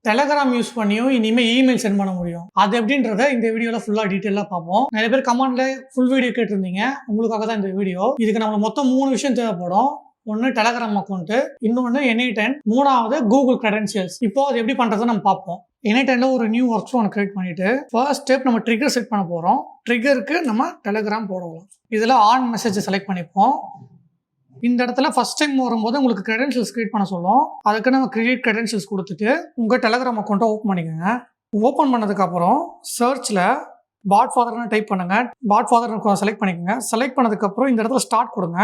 Telegram use பண்ணியும் இனிமேல் email send பண்ண முடியும். அது எப்படின்றத இந்த வீடியோவில் ஃபுல்லாக டீட்டெயிலாக பார்ப்போம். நிறைய பேர் கமெண்ட்ல ஃபுல் வீடியோ கேட்டிருந்தீங்க. உங்களுக்காக தான் இந்த வீடியோ. இதுக்கு நம்ம மொத்தம் 3 விஷயம் தேவைப்படும். ஒன்று டெலகிராம் அக்கௌண்ட், இன்னொன்று N8N, மூணாவது கூகுள் கிரெடென்ஷியல்ஸ். இப்போ அது எப்படி பண்ணுறதை நம்ம பார்ப்போம். N8Nல ஒரு நியூ ஒர்க் ஃப்ளோ கிரியேட் பண்ணிட்டு ஃபர்ஸ்ட் ஸ்டெப் நம்ம ட்ரிகர் செட் பண்ண போகிறோம். ட்ரிகருக்கு நம்ம டெலகிராம் போடலாம். இதில் ஆன் மெசேஜ் செலக்ட் பண்ணிப்போம். இந்த இடத்துல ஃபர்ஸ்ட் டைம் வரும்போது உங்களுக்கு கிரெடென்ஷியல்ஸ் கிரியேட் பண்ண சொல்லும். அதுக்கு நம்ம கிரியேட் கிரெடென்ஷியல்ஸ் கொடுத்துட்டு உங்கள் டெலகிராம் அக்கௌண்ட்டை ஓப்பன் பண்ணிக்கோங்க. ஓப்பன் பண்ணதுக்கப்புறம் சர்ச்சில் பாட் ஃபாதர்னு டைப் பண்ணுங்க. பாட் ஃபாதர்னு செலக்ட் பண்ணிக்கோங்க. செலக்ட் பண்ணதுக்கப்புறம் இந்த இடத்துல ஸ்டார்ட் கொடுங்க.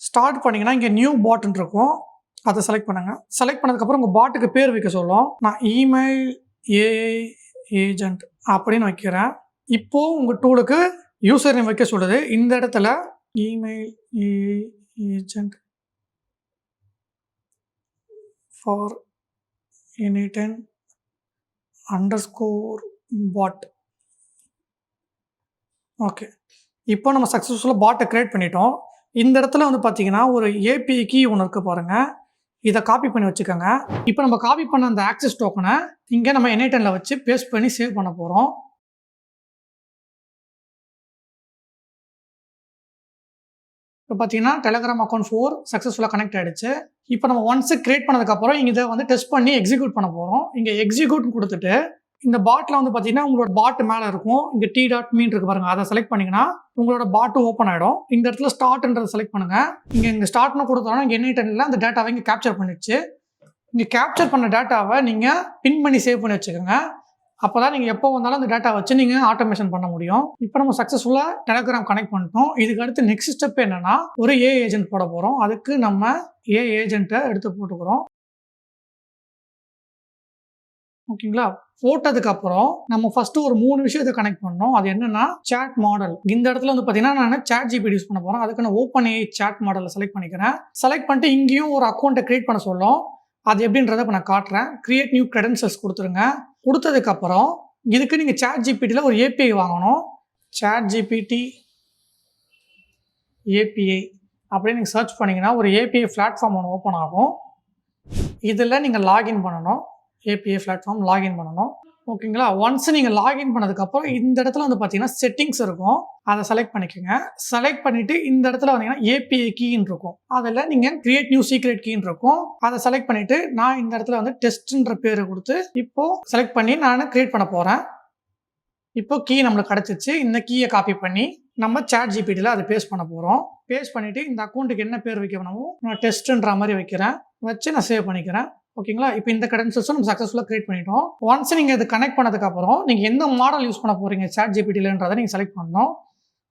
ஸ்டார்ட் பண்ணிங்கன்னா இங்கே நியூ பாட்னு இருக்கும், அதை செலக்ட் பண்ணுங்கள். செலக்ட் பண்ணதுக்கப்புறம் உங்கள் பாட்டுக்கு பேர் வைக்க சொல்லும். நான் இமெயில் ஏஐ ஏஜென்ட் அப்படின்னு வைக்கிறேன். இப்போது உங்கள் டூலுக்கு யூசர் நேம் வைக்க சொல்லுது. இந்த இடத்துல email AI agent for N8N _bot. Okay, இப்போ நம்ம சக்ஸஸ்ஃபுல்லாக பாட்டை கிரியேட் பண்ணிட்டோம். இந்த இடத்துல வந்து பார்த்தீங்கன்னா ஒரு ஏபிஐ கீ ஒன்று இருக்குது பாருங்கள், இதை காப்பி பண்ணி வச்சுக்கோங்க. இப்போ நம்ம காப்பி பண்ண அந்த ஆக்சஸ் டோக்கனை இங்கே நம்ம N8Nல வச்சு பேஸ்ட் பண்ணி சேவ் பண்ண போகிறோம். இப்போ பார்த்தீங்கன்னா டெலகிராம் அக்கௌண்ட் 4 சக்ஸஸ்ஃபுல்லாக கனெக்ட் ஆகிடுச்சு. இப்போ நம்ம ஒன்ஸ் கிரியேட் பண்ணதுக்கப்புறம் இங்கே இதை வந்து டெஸ்ட் பண்ணி எக்ஸிக்யூட் பண்ண போகிறோம். இங்கே எக்ஸிக்யூட் கொடுத்துட்டு இந்த பாட்டில் வந்து பார்த்தீங்கன்னா உங்களோட பாட்டு மேலே இருக்கும். இங்கே t.me இருக்கு பாருங்கள், அதை செலக்ட் பண்ணிங்கன்னா உங்களோட பாட்டு ஓப்பன் ஆகிடும். இந்த இடத்துல ஸ்டார்ட்ன்றதை செலக்ட் பண்ணுங்கள். இங்கே ஸ்டார்ட்னு கொடுத்தோன்னா இங்கே N8Nல அந்த டேட்டாவை இங்கே கேப்சர் பண்ணிடுச்சு. இங்கே கேப்சர் பண்ண டேட்டாவை நீங்கள் பின் பண்ணி சேவ் பண்ணி வச்சுக்கோங்க. அப்போ தான் நீங்கள் எப்போ வந்தாலும் அந்த டேட்டா வச்சு நீங்கள் ஆட்டோமேஷன் பண்ண முடியும். இப்போ நம்ம சக்ஸஸ்ஃபுல்லாக டெலகிராம் கனெக்ட் பண்ணிட்டோம். இதுக்கு அடுத்து நெக்ஸ்ட் ஸ்டெப் என்னென்னா ஒரு ஏஐ ஏஜென்ட் போட போகிறோம். அதுக்கு நம்ம ஏஐ ஏஜென்ட்டை எடுத்து போட்டுக்கிறோம். ஓகேங்களா? போட்டதுக்கப்புறம் நம்ம ஃபஸ்ட்டு ஒரு 3 விஷயத்தை கனெக்ட் பண்ணோம். அது என்னென்னா சேட் மாடல். இந்த இடத்துல வந்து பார்த்தீங்கன்னா நான் சாட் ஜிபிடி யூஸ் பண்ண போகிறேன். அதுக்கு நான் ஓப்பன் ஏஐ சாட் மாடலை செலக்ட் பண்ணிக்கிறேன். செலக்ட் பண்ணிட்டு இங்கேயும் ஒரு அக்கௌண்ட்டை கிரியேட் பண்ண சொல்லும். அது எப்படின்றத இப்போ நான் காட்டுறேன். கிரியேட் நியூ கிரெடென்ஷியல்ஸ் கொடுத்துருங்க. கொடுத்ததுக்கப்புறம் இதுக்கு நீங்கள் சாட் ஜிபிடியில் ஒரு ஏபிஐ வாங்கணும். சாட் ஜிபிடி ஏபிஐ அப்படின்னு நீங்கள் சர்ச் பண்ணிங்கன்னா ஒரு ஏபிஐ பிளாட்ஃபார்ம் ஒன்று ஓப்பன் ஆகும். இதில் நீங்கள் லாகின் பண்ணணும். ஏபிஐ பிளாட்ஃபார்ம் லாகின் பண்ணணும். ஓகேங்களா? ஒன்ஸ் நீங்கள் லாகின் பண்ணதுக்கப்புறம் இந்த இடத்துல வந்து பார்த்தீங்கன்னா செட்டிங்ஸ் இருக்கும், அதை செலக்ட் பண்ணிக்கோங்க. செலக்ட் பண்ணிவிட்டு இந்த இடத்துல வந்தீங்கன்னா ஏபிஐ கீன்னு இருக்கும். அதில் நீங்கள் கிரியேட் நியூ சீக்ரெட் கீன்னு இருக்கும், அதை செலக்ட் பண்ணிவிட்டு நான் இந்த இடத்துல வந்து டெஸ்ட்ன்ற பேர் கொடுத்து இப்போது செலக்ட் பண்ணி நான் கிரியேட் பண்ண போகிறேன். இப்போ கீ நம்மளுக்கு கிடச்சிச்சு. இந்த கீயை காப்பி பண்ணி நம்ம சாட் ஜிபிடியில் அதை பேஸ்ட் பண்ண போகிறோம். பேஸ்ட் பண்ணிவிட்டு இந்த அக்கௌண்ட்டுக்கு என்ன பேர் வைக்கணுமோ நான் டெஸ்ட்டுன்ற மாதிரி வைக்கிறேன். வச்சு நான் சேவ் பண்ணிக்கிறேன். ஓகேங்களா? இப்போ இந்த கிரெடென்ஷியல்ஸும் நம்ம சக்ஸஸ்ஃபுல்லாக கிரியேட் பண்ணிட்டோம். ஒன்ஸ் நீங்கள் இது கனெக்ட் பண்ணதுக்கப்புறம் நீங்கள் எந்த மாடல் யூஸ் பண்ண போகிறீங்க சாட் ஜிபிடிலன்றதை நீங்கள் செலக்ட் பண்ணணும்.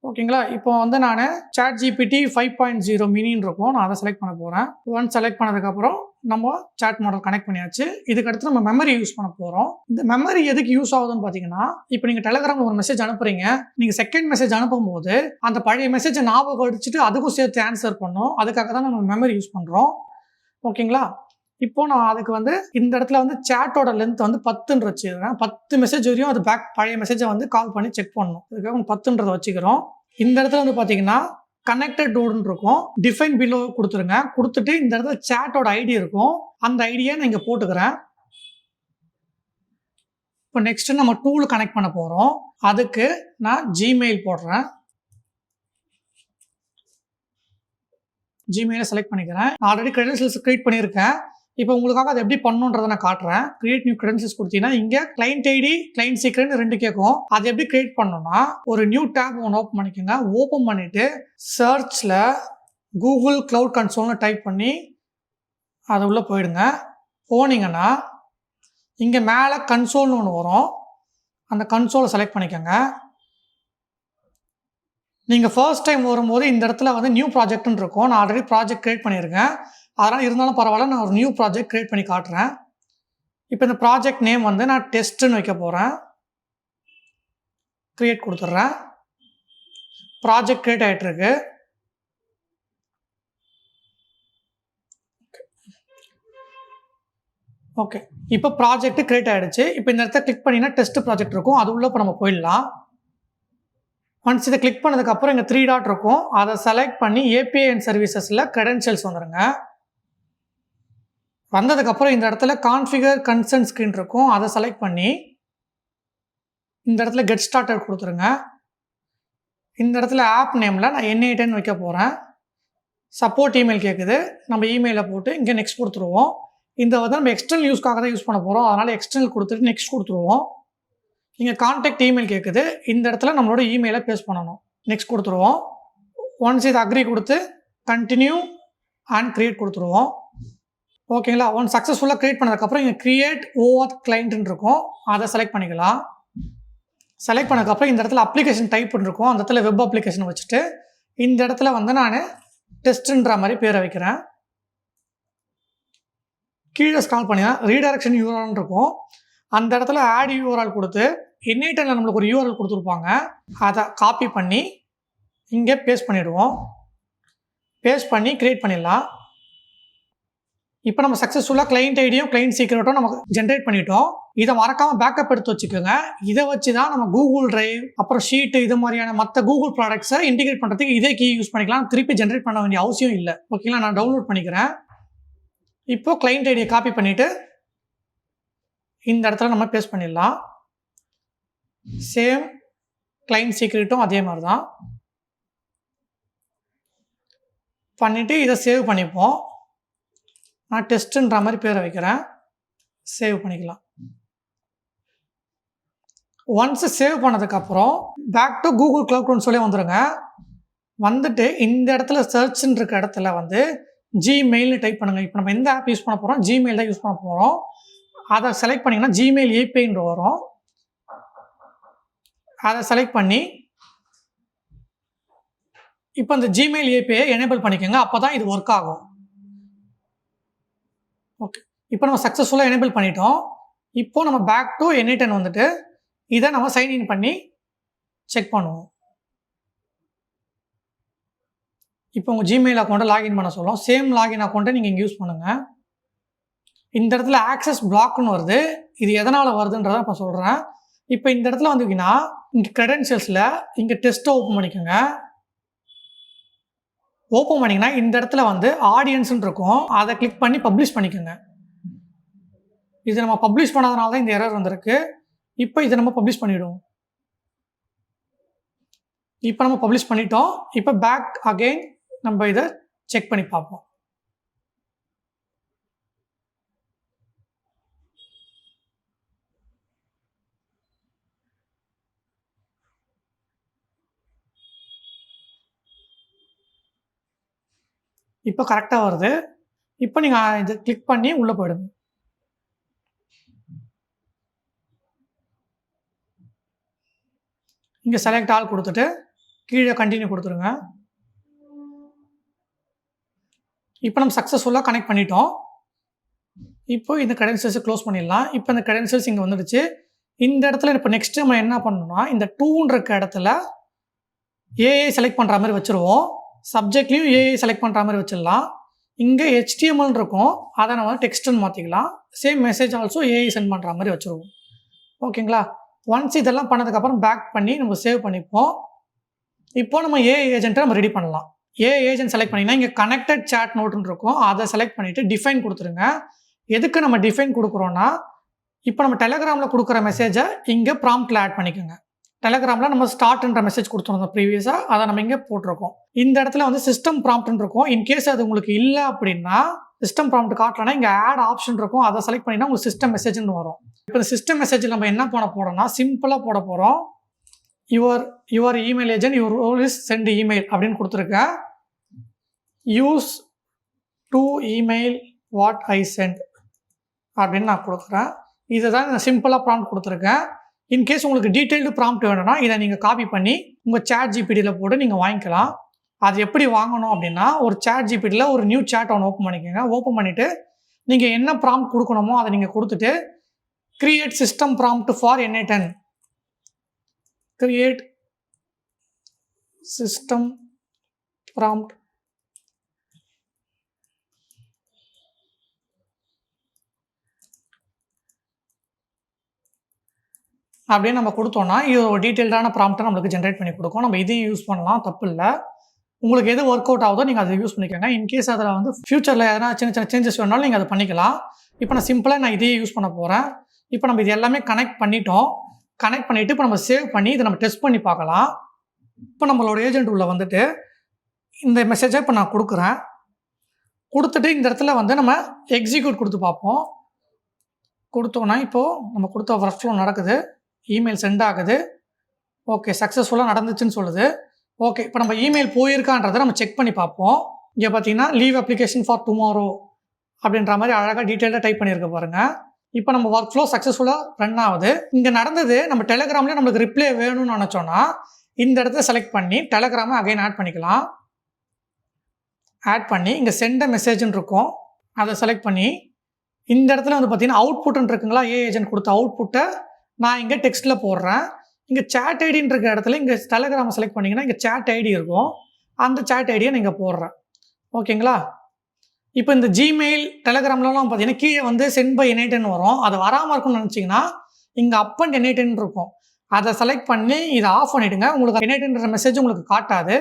ஓகேங்களா? இப்போ வந்து நான் சாட் ஜிபிடி 5.0 மினின்னு இருக்கும், நான் அதை செலக்ட் பண்ண போகிறேன். ஒன்ஸ் செலக்ட் பண்ணதுக்கப்புறம் நம்ம சாட் மாடல் கனெக்ட் பண்ணியாச்சு. இதுக்கடுத்து நம்ம மெமரி யூஸ் பண்ண போகிறோம். இந்த மெமரி எதுக்கு யூஸ் ஆகுதுன்னு பார்த்தீங்கன்னா, இப்போ நீங்கள் டெலகிராமில் ஒரு மெசேஜ் அனுப்புறீங்க. நீங்கள் செகண்ட் மெசேஜ் அனுப்பும்போது அந்த பழைய மெசேஜை ஞாபகம் அடிச்சுட்டு அதுக்கும் சேர்த்து ஆன்சர் பண்ணோம். அதுக்காக தான் நம்ம மெமரி யூஸ் பண்ணுறோம். ஓகேங்களா? இப்போ நான் அதுக்கு வந்து இந்த இடத்துல வந்து சேட்டோட லென்த் வந்து 10ன்னு வச்சுக்கிறேன். 10 மெசேஜ் வரையும் அது பழைய மெசேஜை வந்து கால் பண்ணி செக் பண்ணணும். அதுக்காக 10ன்றதை வச்சுக்கிறோம். இந்த இடத்துல வந்து பார்த்தீங்கன்னா கனெக்டட் டோர்னு இருக்கும், டிஃபைன் பிலோ கொடுத்துருங்க. கொடுத்துட்டு இந்த இடத்துல சேட்டோட ஐடி இருக்கும், அந்த ஐடியை நான் இங்கே போட்டுக்கிறேன். இப்போ நெக்ஸ்ட்டு நம்ம டூல் கனெக்ட் பண்ண போகிறோம். அதுக்கு நான் ஜிமெயில் போடுறேன். ஜிமெயிலை செலக்ட் பண்ணிக்கிறேன். நான் ஆல்ரெடி கிரெடென்ஷியல்ஸ் கிரியேட் பண்ணியிருக்கேன். இப்போ உங்களுக்காக அதை எப்படி பண்ணணுன்றதை நான் காட்டுறேன். கிரியேட் நியூ கிரெடென்ஷியல்ஸ் கொடுத்தீங்கன்னா இங்கே கிளைண்ட் ஐடி கிளைண்ட் சீக்ரெட்னு 2 கேட்கும். அது எப்படி கிரியேட் பண்ணணும்னா ஒரு நியூ டேப் ஒன்று ஓப்பன் பண்ணிக்கோங்க. ஓப்பன் பண்ணிவிட்டு சர்ச்சில் கூகுள் க்ளவுட் கன்சோல்னு டைப் பண்ணி அது உள்ளே போயிடுங்க. போனீங்கன்னா இங்கே மேலே கன்சோல்னு ஒன்று வரும், அந்த கன்சோலை செலக்ட் பண்ணிக்கோங்க. நீங்கள் ஃபர்ஸ்ட் டைம் வரும்போது இந்த இடத்துல வந்து நியூ ப்ராஜெக்ட்னு இருக்கும். நான் ஆல்ரெடி ப்ராஜெக்ட் கிரியேட் பண்ணியிருக்கேன், அதனால் இருந்தாலும் பரவாயில்ல, நான் ஒரு நியூ ப்ராஜெக்ட் கிரியேட் பண்ணி காட்டுறேன். இப்போ இந்த ப்ராஜெக்ட் நேம் வந்து நான் டெஸ்ட்டுன்னு வைக்க போகிறேன். கிரியேட் கொடுத்துட்றேன். ப்ராஜெக்ட் கிரியேட் ஆகிட்டுருக்கு. ஓகே, இப்போ ப்ராஜெக்ட் கிரியேட் ஆகிடுச்சு. இப்போ இந்த இடத்த கிளிக் பண்ணிங்கன்னா டெஸ்ட் ப்ராஜெக்ட் இருக்கும், அது உள்ள இப்போ நம்ம போயிடலாம். ஒன்ஸ் இதை கிளிக் பண்ணதுக்கப்புறம் இங்கே 3 டாட் இருக்கும், அதை செலக்ட் பண்ணி ஏபிஐ அண்ட் சர்வீசஸில் கிரெடென்ஷியல்ஸ் வந்துடுங்க. வந்ததுக்கப்புறம் இந்த இடத்துல கான்ஃபிகர் கன்சர்ன் ஸ்க்ரீன் இருக்கும், அதை செலக்ட் பண்ணி இந்த இடத்துல கெட் ஸ்டார்டட் கொடுத்துருங்க. இந்த இடத்துல ஆப் நேமில் நான் N8N வைக்க போகிறேன். சப்போர்ட் இமெயில் கேட்குது, நம்ம இமெயிலை போட்டு இங்கே நெக்ஸ்ட் கொடுத்துருவோம். இந்த வந்து நம்ம எக்ஸ்டர்னல் யூஸ்க்காக தான் யூஸ் பண்ண போகிறோம், அதனால் எக்ஸ்டர்னல் கொடுத்துட்டு நெக்ஸ்ட் கொடுத்துருவோம். இங்கே கான்டாக்ட் இமெயில் கேட்குது, இந்த இடத்துல நம்மளோட இமெயிலை பேஸ்ட் பண்ணணும். நெக்ஸ்ட் கொடுத்துருவோம். ஒன்ஸ் இது அக்ரி கொடுத்து கண்டினியூ அண்ட் க்ரியேட் கொடுத்துருவோம். ஓகேங்களா? ஒன்ஸ் சக்ஸஸ்ஃபுல்லாக க்ரியேட் பண்ணதுக்கப்புறம் இங்கே க்ரியேட் ஓஆத் கிளைண்ட்டுன்னு இருக்கும், அதை செலக்ட் பண்ணிக்கலாம். செலக்ட் பண்ணதுக்கப்புறம் இந்த இடத்துல அப்ளிகேஷன் டைப் இருக்கும், அந்த இடத்துல வெப் அப்ளிகேஷன் வச்சுட்டு இந்த இடத்துல வந்து நான் டெஸ்ட்டுன்ற மாதிரி பேரை வைக்கிறேன். கீழே ஸ்க்ரால் பண்ணினா ரீடைரக்ஷன் யூஆர்எல் இருக்கும், அந்த இடத்துல ஆட் யூஆர்எல் கொடுத்து N8Nல நம்மளுக்கு ஒரு யூஆர்எல் கொடுத்துருப்பாங்க, அதை காப்பி பண்ணி இங்கே பேஸ்ட் பண்ணிவிடுவோம். பேஸ்ட் பண்ணி க்ரியேட் பண்ணிடலாம். இப்போ நம்ம சக்ஸஸ்ஃபுல்லாக கிளைண்ட் ஐடியும் கிளைண்ட் சீக்ரெட்டும் நமக்கு ஜென்ரேட் பண்ணிட்டோம். இதை மறக்காமல் பேக்கப் எடுத்து வச்சுக்கோங்க. இதை வச்சு தான் நம்ம கூகுள் டிரைவ் அப்புறம் ஷீட்டு இது மாதிரியான மற்ற கூகுள் ப்ராடக்ட்ஸை இன்டிகிரேட் பண்ணுறதுக்கு இதே கீ யூஸ் பண்ணிக்கலாம். திருப்பி ஜென்ரேட் பண்ண வேண்டிய அவசியம் இல்லை. ஓகேங்களா? நான் டவுன்லோட் பண்ணிக்கிறேன். இப்போது கிளைண்ட் ஐடியை காப்பி பண்ணிவிட்டு இந்த இடத்துல நம்ம பேஸ்ட் பண்ணிடலாம். சேம் கிளைண்ட் சீக்ரெட்டும் அதே மாதிரி தான் பண்ணிவிட்டு இதை சேவ் பண்ணிப்போம். நான் டெஸ்ட்டுன்ற மாதிரி பேரை வைக்கிறேன், சேவ் பண்ணிக்கலாம். ஒன்ஸ் சேவ் பண்ணதுக்கப்புறம் பேக் டு கூகுள் க்ளவுட்னு சொல்லி வந்துடுங்க. வந்துட்டு இந்த இடத்துல சர்ச்ன்னு இருக்க இடத்துல வந்து ஜிமெயில்னு டைப் பண்ணுங்கள். இப்போ நம்ம எந்த ஆப் யூஸ் பண்ண போகிறோம், ஜிமெயில் தான் யூஸ் பண்ண போகிறோம். அதை செலக்ட் பண்ணிங்கன்னா ஜிமெயில் ஏபிஐன்னு வரும், அதை செலக்ட் பண்ணி இப்போ இந்த ஜிமெயில் ஏபிஐயை எனேபிள் பண்ணிக்கோங்க, அப்போ தான் இது ஒர்க் ஆகும். ஓகே, இப்போ நம்ம சக்ஸஸ்ஃபுல்லாக எனேபிள் பண்ணிட்டோம். இப்போது நம்ம பேக் டு N8N வந்துட்டு இதை நம்ம சைன்இன் பண்ணி செக் பண்ணுவோம். இப்போ உங்கள் ஜிமெயில் அக்கௌண்ட்டை லாகின் பண்ண சொல்லும். சேம் லாகின் அக்கௌண்ட்டை நீங்கள் இங்கே யூஸ் பண்ணுங்கள். இந்த இடத்துல ஆக்சஸ் பிளாக்னு வருது, இது எதனால் வருதுன்றதை இப்போ சொல்கிறேன். இப்போ இந்த இடத்துல வந்தீங்கன்னா இங்கே க்ரெடென்ஷியல்ஸில் இங்கே டெஸ்ட்டை ஓப்பன் பண்ணிக்கோங்க. ஓப்பன் பண்ணிங்கன்னா இந்த இடத்துல வந்து ஆடியன்ஸ்ன்னு இருக்கும், அதை கிளிக் பண்ணி பப்ளிஷ் பண்ணிக்கோங்க. இது நம்ம பப்ளிஷ் பண்ணாதனால தான் இந்த எரர் வந்திருக்கு. இப்போ இதை நம்ம பப்ளிஷ் பண்ணிவிடுவோம். இப்போ நம்ம பப்ளிஷ் பண்ணிட்டோம். இப்போ பேக் அகெயின் நம்ம இதை செக் பண்ணி பார்ப்போம். இப்போ கரெக்டாக வருது. இப்போ நீங்கள் இதை கிளிக் பண்ணி உள்ளே போயிடுங்க. இங்கே செலக்ட் ஆல் கொடுத்துட்டு கீழே கண்டினியூ கொடுத்துருங்க. இப்போ நம்ம சக்ஸஸ்ஃபுல்லாக கனெக்ட் பண்ணிட்டோம். இப்போ இந்த க்ரெடென்ஷியல்ஸை க்ளோஸ் பண்ணிடலாம். இப்போ இந்த க்ரெடென்ஷியல்ஸ் இங்கே வந்துடுச்சு. இந்த இடத்துல இப்போ நெக்ஸ்ட் நம்ம என்ன பண்ணணும்னா இந்த டூன்ற இடத்துல ஏஐ செலக்ட் பண்ணுற மாதிரி வச்சுருவோம். சப்ஜெக்ட்லேயும் ஏஐ செலக்ட் பண்ணுற மாதிரி வச்சிடலாம். இங்கே HTML இருக்கும், அதை நம்ம டெக்ஸ்ட்டுன்னு மாற்றிக்கலாம். Same message also AI send பண்ணுற மாதிரி வச்சுருவோம். ஓகேங்களா? ஒன்ஸ் இதெல்லாம் பண்ணதுக்கப்புறம் பேக் பண்ணி நம்ம சேவ் பண்ணிப்போம். இப்போது நம்ம ஏஐ ஏஜென்ட்டை நம்ம ரெடி பண்ணலாம். ஏஐ ஏஜென்ட் செலக்ட் பண்ணிங்கன்னா இங்கே கனெக்டட் சாட் நோட்டுன்னு இருக்கும், அதை செலக்ட் பண்ணிவிட்டு டிஃபைன் கொடுத்துருங்க. எதுக்கு நம்ம டிஃபைன் கொடுக்குறோன்னா இப்போ நம்ம டெலகிராமில் கொடுக்குற மெசேஜை இங்கே ப்ராம்ப்டில் ஆட் பண்ணிக்கோங்க. டெலகிராமில் நம்ம ஸ்டார்ட்ன்ற மெசேஜ் கொடுத்துருந்தோம் ப்ரீவியஸாக, அதை நம்ம இங்கே போட்டிருக்கோம். இந்த இடத்துல வந்து சிஸ்டம் ப்ராம்ப்ட்னு இருக்கும். இன்கேஸ் அது உங்களுக்கு இல்லை அப்படின்னா சிஸ்டம் ப்ராம்ப்ட் காட்டலன்னா இங்கே ஆட் ஆப்ஷன் இருக்கும், அதை செலக்ட் பண்ணினா உங்களுக்கு சிஸ்டம் மெசேஜ்னு வரும். இப்போ இந்த சிஸ்டம் மெசேஜில் நம்ம என்ன பண்ண போகிறோம்னா சிம்பிளாக போட போகிறோம். Your email agent your role is send email அப்படின்னு கொடுத்துருக்கேன். Use to email what I send அப்படின்னு நான் கொடுக்குறேன். இதை தான் நான் சிம்பிளாக ப்ராம்ப்ட் கொடுத்துருக்கேன். இன்கேஸ் உங்களுக்கு டீட்டெயில்டு ப்ராம்ப்ட் வேணும்னா இதை நீங்கள் காப்பி பண்ணி உங்கள் சாட் ஜிபிடியில் போட்டு நீங்கள் வாங்கிக்கலாம். அது எப்படி வாங்கணும் அப்படின்னா ஒரு சாட் ஜிபிடியில் ஒரு நியூ சாட் ஒன்று ஓப்பன் பண்ணிக்கோங்க. ஓப்பன் பண்ணிவிட்டு நீங்கள் என்ன ப்ராம்ப்ட் கொடுக்கணுமோ அதை நீங்கள் கொடுத்துட்டு create system prompt for N8N, create system prompt அப்படின்னு நம்ம கொடுத்தோன்னா இது ஒரு டீட்டெயில்டான ப்ராம்ப்டை நம்மளுக்கு ஜென்ரேட் பண்ணி கொடுக்கும். நம்ம இதையும் யூஸ் பண்ணலாம், தப்பு இல்லை. உங்களுக்கு எது ஒர்க் அவுட் ஆகுதோ நீங்கள் அதை யூஸ் பண்ணிக்கோங்க. இன்கேஸ் அதில் வந்து ஃபியூச்சரில் எதனா சின்ன சின்ன சேஞ்சஸ் வேணாலும் நீங்கள் அதை பண்ணிக்கலாம். இப்போ நான் சிம்பிளாக நான் இதையே யூஸ் பண்ண போகிறேன். இப்போ நம்ம இது எல்லாமே கனெக்ட் பண்ணிட்டோம். கனெக்ட் பண்ணிவிட்டு இப்போ நம்ம சேவ் பண்ணி இதை நம்ம டெஸ்ட் பண்ணி பார்க்கலாம். இப்போ நம்மளோட ஏஜென்ட் உள்ள வந்துட்டு இந்த மெசேஜை இப்போ நான் கொடுக்குறேன். கொடுத்துட்டு இந்த இடத்துல வந்து நம்ம எக்ஸிக்யூட் கொடுத்து பார்ப்போம். கொடுத்தோன்னா இப்போது நம்ம கொடுத்த ஒர்க் ஃப்ளோ நடக்குது. இமெயில் சென்ட் ஆகுது. ஓகே, சக்ஸஸ்ஃபுல்லாக நடந்துச்சுன்னு சொல்லுது. ஓகே, இப்போ நம்ம இமெயில் போயிருக்கான்றதை நம்ம செக் பண்ணி பார்ப்போம். இங்கே பார்த்தீங்கன்னா லீவ் அப்ளிகேஷன் ஃபார் டுமாரோ அப்படின்ற மாதிரி அழகாக டீட்டெயிலாக டைப் பண்ணியிருக்க பாருங்கள். இப்போ நம்ம ஒர்க் ஃப்ளோ சக்ஸஸ்ஃபுல்லாக ரன் ஆகுது. இங்கே நடந்தது நம்ம டெலகிராம்லேயே நம்மளுக்கு ரிப்ளை வேணும்னு நினச்சோன்னா இந்த இடத்த செலக்ட் பண்ணி டெலகிராமை அகைன் ஆட் பண்ணிக்கலாம். ஆட் பண்ணி இங்கே சென்ட் மெசேஜ்னு இருக்கும், அதை செலக்ட் பண்ணி இந்த இடத்துல வந்து பார்த்தீங்கன்னா அவுட்புட்னு இருக்குங்களா, ஏஜென்ட் கொடுத்த அவுட்புட்டை நான் இங்கே டெக்ஸ்ட்டில் போடுறேன். இங்கே சேட் ஐடின்னு இருக்கிற இடத்துல இங்கே டெலகிராமை செலக்ட் பண்ணிங்கன்னா இங்கே சேட் ஐடி இருக்கும். அந்த சேட் ஐடியை நீங்கள் போடுறேன். ஓகேங்களா? இப்போ இந்த ஜிமெயில் டெலகிராம்லாம் பார்த்தீங்கன்னா கீழே வந்து சென்ட் பை என்ஐடின்னு வரும். அது வராமல் இருக்கும்னு நினச்சிங்கன்னா இங்கே அப் அண்ட் என்ஐடின்னு இருக்கும். அதை செலக்ட் பண்ணி இதை ஆஃப் பண்ணிவிடுங்க. உங்களுக்கு என்ஐடின்ற மெசேஜ் உங்களுக்கு காட்டாது.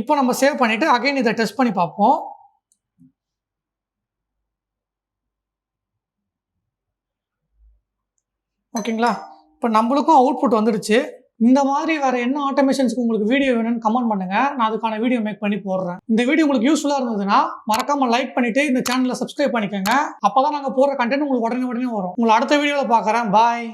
இப்போ நம்ம சேவ் பண்ணிவிட்டு அகைன் இதை டெஸ்ட் பண்ணி பார்ப்போம். ஓகேங்களா? இப்போ நம்மளுக்கும் அவுட்புட் வந்துடுச்சு. இந்த மாதிரி வேறு என்ன ஆட்டோமேஷன்ஸ்க்கு உங்களுக்கு வீடியோ வேணும்னு கமெண்ட் பண்ணுங்கள். நான் அதுக்கான வீடியோ மேக் பண்ணி போடுறேன். இந்த வீடியோ உங்களுக்கு யூஸ்ஃபுல்லாக இருந்ததுன்னா மறக்காமல் லைக் பண்ணிவிட்டு இந்த சேனலை சப்ஸ்கிரைப் பண்ணிக்கோங்க. அப்போ தான் நாங்கள் போடுற கண்டென்ட் உங்களுக்கு உடனே வரும். உங்களை அடுத்த வீடியோவில் பார்க்குறேன். பாய்.